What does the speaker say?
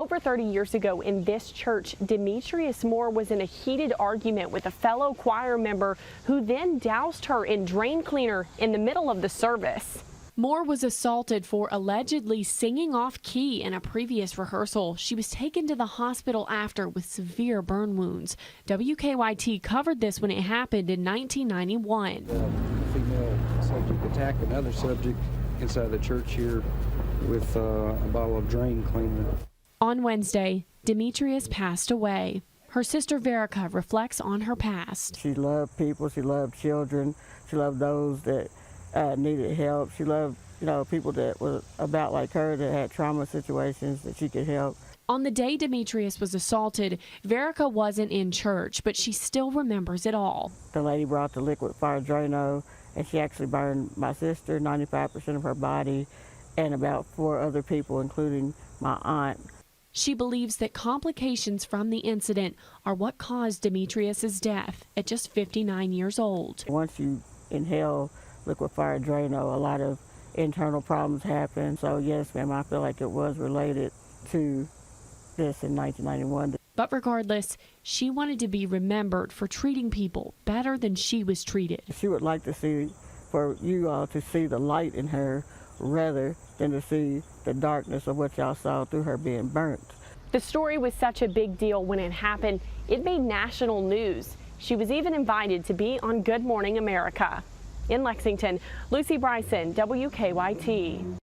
Over 30 years ago in this church, Demetrius Moore was in a heated argument with a fellow choir member who then doused her in drain cleaner in the middle of the service. Moore was assaulted for allegedly singing off key in a previous rehearsal. She was taken to the hospital after with severe burn wounds. WKYT covered this when it happened in 1991. A female subject attacked another subject inside the church here with a bottle of drain cleaner. On Wednesday, Demetrius passed away. Her sister Verica reflects on her past. She loved people. She loved children. She loved those that needed help. She loved, people that were about like her that had trauma situations that she could help. On the day Demetrius was assaulted, Verica wasn't in church, but she still remembers it all. The lady brought the liquid fire Drano, and she actually burned my sister, 95% of her body, and about 4 other people, including my aunt. She believes that complications from the incident are what caused Demetrius's death at just 59 years old. Once you inhale liquid fire Drano, a lot of internal problems happen. So yes, ma'am, I feel like it was related to this in 1991. But regardless, she wanted to be remembered for treating people better than she was treated. She would like to see, for you all to see the light in her rather than to see the darkness of what y'all saw through her being burnt. The story was such a big deal when it happened, it made national news. She was even invited to be on Good Morning America. In Lexington, Lucy Bryson, WKYT.